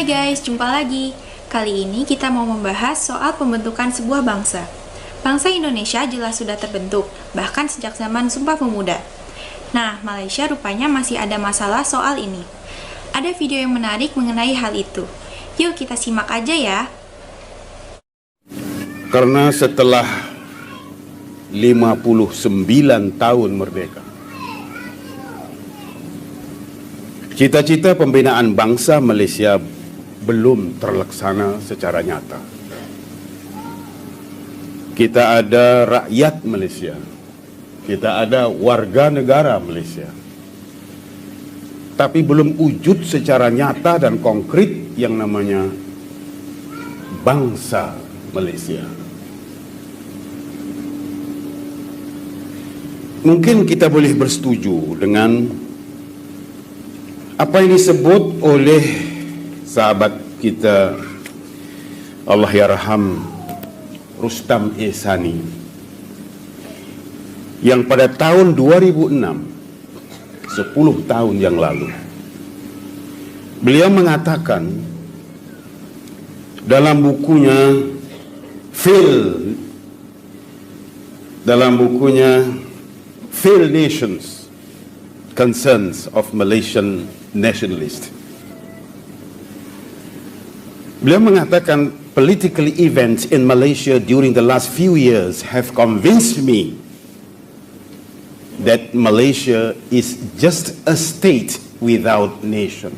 Hai guys, jumpa lagi. Kali ini kita mau membahas soal pembentukan sebuah bangsa. Bangsa Indonesia jelas sudah terbentuk, bahkan sejak zaman Sumpah Pemuda. Nah, Malaysia rupanya masih ada masalah soal ini. Ada video yang menarik mengenai hal itu. Yuk kita simak aja ya. Karena setelah 59 tahun merdeka, cita-cita pembinaan bangsa Malaysia belum terlaksana secara nyata. Kita ada rakyat Malaysia, kita ada warga negara Malaysia, tapi belum wujud secara nyata dan konkret yang namanya bangsa Malaysia. Mungkin kita boleh bersetuju dengan apa yang disebut oleh sahabat kita Allahyarham Rustam Ehsani, yang pada tahun 2006, 10 tahun yang lalu, beliau mengatakan dalam bukunya Fail Nations, Concerns of Malaysian Nationalists. Beliau mengatakan, political events in Malaysia during the last few years have convinced me that Malaysia is just a state without nation.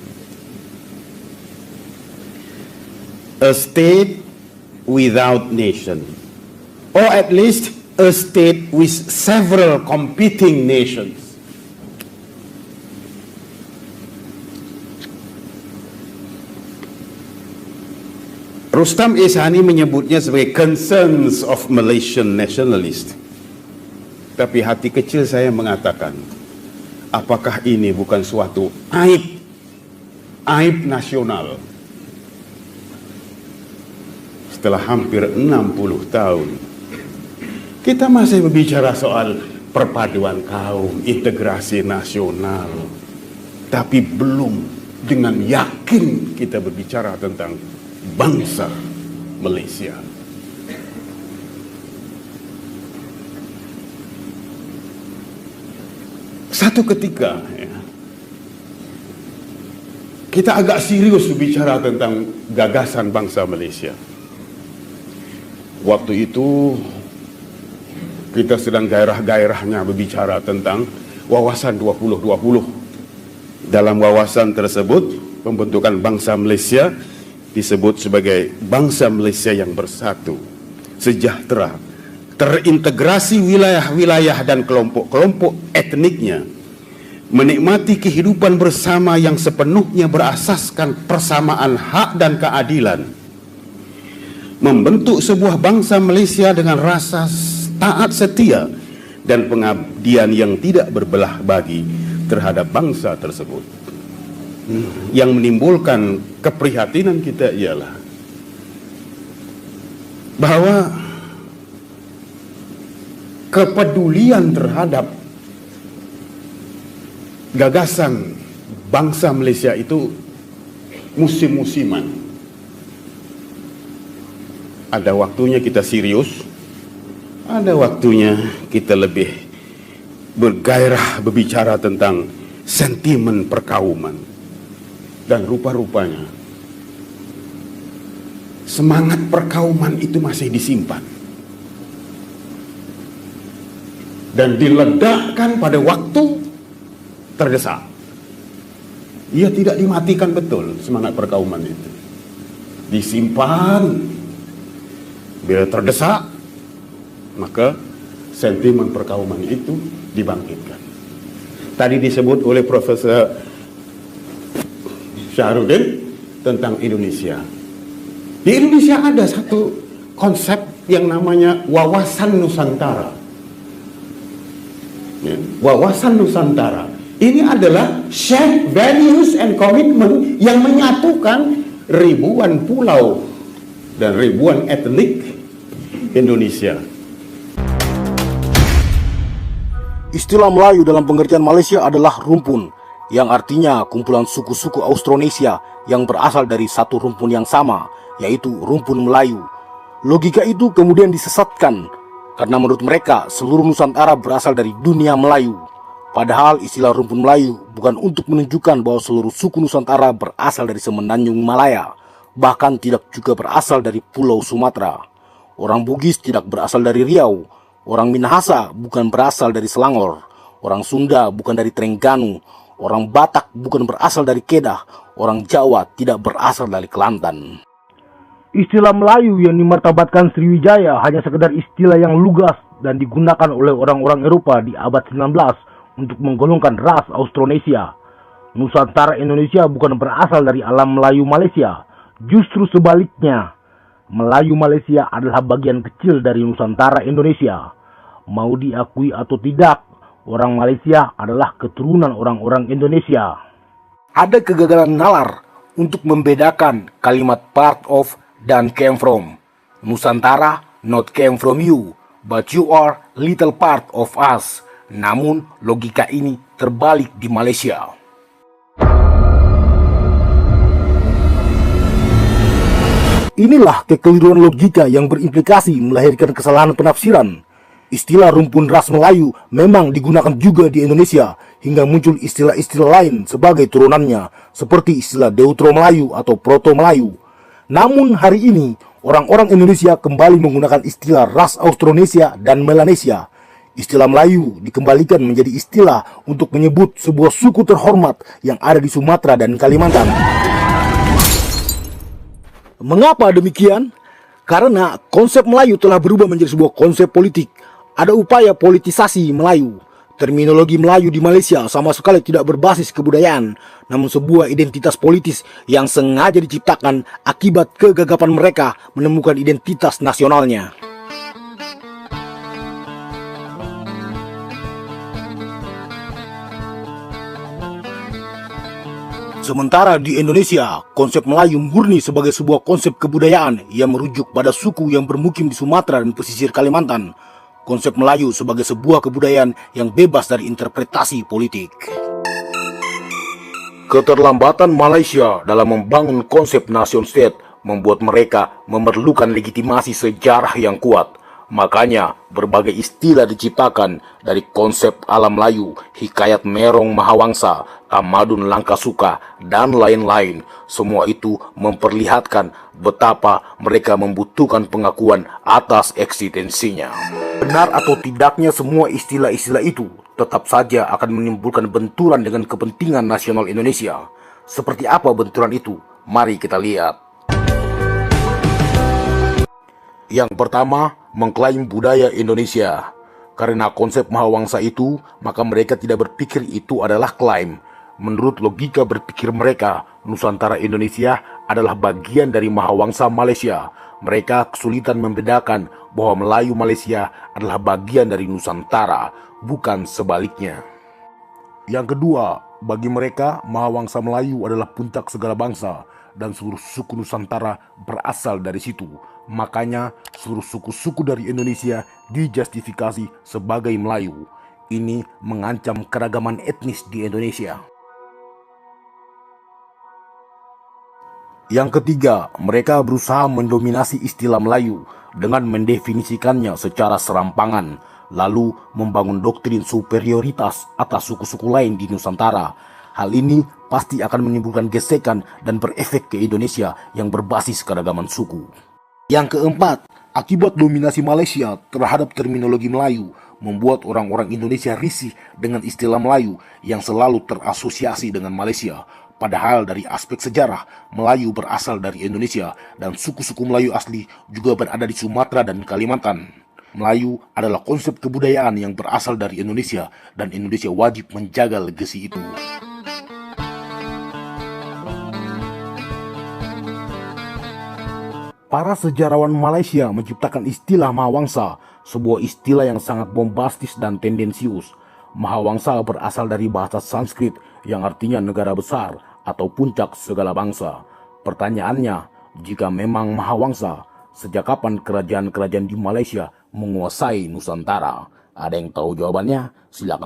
A state without nation. Or at least a state with several competing nations. Rustam Ehsani menyebutnya sebagai concerns of Malaysian nationalists. Tapi hati kecil saya mengatakan, apakah ini bukan suatu aib nasional? Setelah hampir 60 tahun, kita masih berbicara soal perpaduan kaum, integrasi nasional, tapi belum dengan yakin kita berbicara tentang bangsa Malaysia. Satu ketika kita agak serius berbicara tentang gagasan bangsa Malaysia. Waktu itu kita sedang gairah-gairahnya berbicara tentang wawasan 2020. Dalam wawasan tersebut, pembentukan bangsa Malaysia disebut sebagai bangsa Malaysia yang bersatu, sejahtera, terintegrasi wilayah-wilayah dan kelompok-kelompok etniknya, menikmati kehidupan bersama yang sepenuhnya berasaskan persamaan hak dan keadilan, membentuk sebuah bangsa Malaysia dengan rasa taat setia dan pengabdian yang tidak berbelah bagi terhadap bangsa tersebut. Yang menimbulkan keprihatinan kita ialah bahwa kepedulian terhadap gagasan bangsa Malaysia itu musim-musiman. Ada waktunya kita serius, ada waktunya kita lebih bergairah berbicara tentang sentimen perkauman. Dan rupa-rupanya semangat perkauman itu masih disimpan dan diledakkan pada waktu terdesak. Ia tidak dimatikan betul, semangat perkauman itu disimpan. Bila terdesak, maka sentimen perkauman itu dibangkitkan. Tadi disebut oleh Profesor Syahrudin tentang Indonesia. Di Indonesia ada satu konsep yang namanya wawasan Nusantara. Wawasan Nusantara ini adalah shared values and commitment yang menyatukan ribuan pulau dan ribuan etnik Indonesia. Istilah Melayu dalam pengertian Malaysia adalah rumpun. yang artinya kumpulan suku-suku Austronesia yang berasal dari satu rumpun yang sama, yaitu rumpun Melayu. Logika itu kemudian disesatkan, karena menurut mereka seluruh Nusantara berasal dari dunia Melayu. Padahal istilah rumpun Melayu bukan untuk menunjukkan bahwa seluruh suku Nusantara berasal dari Semenanjung Malaya, bahkan tidak juga berasal dari Pulau Sumatera. Orang Bugis tidak berasal dari Riau, orang Minahasa bukan berasal dari Selangor, orang Sunda bukan dari Trengganu, orang Batak bukan berasal dari Kedah, orang Jawa tidak berasal dari Kelantan. Istilah Melayu yang dimartabatkan Sriwijaya hanya sekedar istilah yang lugas dan digunakan oleh orang-orang Eropa di abad 19 untuk menggolongkan ras Austronesia. Nusantara Indonesia bukan berasal dari alam Melayu Malaysia, justru sebaliknya. Melayu Malaysia adalah bagian kecil dari Nusantara Indonesia. Mau diakui atau tidak, orang Malaysia adalah keturunan orang-orang Indonesia. Ada kegagalan nalar untuk membedakan kalimat part of dan came from. Nusantara not came from you, but you are little part of us. Namun logika ini terbalik di Malaysia. Inilah kekeliruan logika yang berimplikasi melahirkan kesalahan penafsiran. Istilah rumpun ras Melayu memang digunakan juga di Indonesia hingga muncul istilah-istilah lain sebagai turunannya, seperti istilah Deutero Melayu atau Proto Melayu. Namun hari ini, orang-orang Indonesia kembali menggunakan istilah ras Austronesia dan Melanesia. Istilah Melayu dikembalikan menjadi istilah untuk menyebut sebuah suku terhormat yang ada di Sumatera dan Kalimantan. Mengapa demikian? Karena konsep Melayu telah berubah menjadi sebuah konsep politik. Ada upaya politisasi Melayu. Terminologi Melayu di Malaysia sama sekali tidak berbasis kebudayaan, namun sebuah identitas politis yang sengaja diciptakan akibat kegagapan mereka menemukan identitas nasionalnya. Sementara di Indonesia, konsep Melayu murni sebagai sebuah konsep kebudayaan yang merujuk pada suku yang bermukim di Sumatera dan pesisir Kalimantan. Konsep Melayu sebagai sebuah kebudayaan yang bebas dari interpretasi politik. Keterlambatan Malaysia dalam membangun konsep nation state membuat mereka memerlukan legitimasi sejarah yang kuat. Makanya berbagai istilah diciptakan dari konsep alam Melayu, Hikayat Merong Mahawangsa, Tamadun Langkasuka, dan lain-lain. Semua itu memperlihatkan betapa mereka membutuhkan pengakuan atas eksistensinya. Benar atau tidaknya semua istilah-istilah itu tetap saja akan menimbulkan benturan dengan kepentingan nasional Indonesia. Seperti apa benturan itu? Mari kita lihat. Yang pertama, mengklaim budaya Indonesia. Karena konsep Mahawangsa itu, maka mereka tidak berpikir itu adalah klaim. Menurut logika berpikir mereka, Nusantara Indonesia adalah bagian dari Mahawangsa Malaysia. Mereka kesulitan membedakan bahwa Melayu Malaysia adalah bagian dari Nusantara, bukan sebaliknya. Yang kedua, bagi mereka, Mahawangsa Melayu adalah puncak segala bangsa, dan seluruh suku Nusantara berasal dari situ. Makanya seluruh suku-suku dari Indonesia dijustifikasi sebagai Melayu. Ini mengancam keragaman etnis di Indonesia. Yang ketiga, mereka berusaha mendominasi istilah Melayu dengan mendefinisikannya secara serampangan, lalu membangun doktrin superioritas atas suku-suku lain di Nusantara. Hal ini pasti akan menimbulkan gesekan dan berefek ke Indonesia yang berbasis keragaman suku. Yang keempat, akibat dominasi Malaysia terhadap terminologi Melayu membuat orang-orang Indonesia risih dengan istilah Melayu yang selalu terasosiasi dengan Malaysia. Padahal dari aspek sejarah, Melayu berasal dari Indonesia dan suku-suku Melayu asli juga berada di Sumatera dan Kalimantan. Melayu adalah konsep kebudayaan yang berasal dari Indonesia dan Indonesia wajib menjaga legasi itu. Para sejarawan Malaysia menciptakan istilah Mahawangsa, sebuah istilah yang sangat bombastis dan tendensius. Mahawangsa berasal dari bahasa Sanskrit yang artinya negara besar atau puncak segala bangsa. Pertanyaannya, jika memang Mahawangsa, sejak kapan kerajaan-kerajaan di Malaysia menguasai Nusantara? Ada yang tahu jawabannya? Silakan.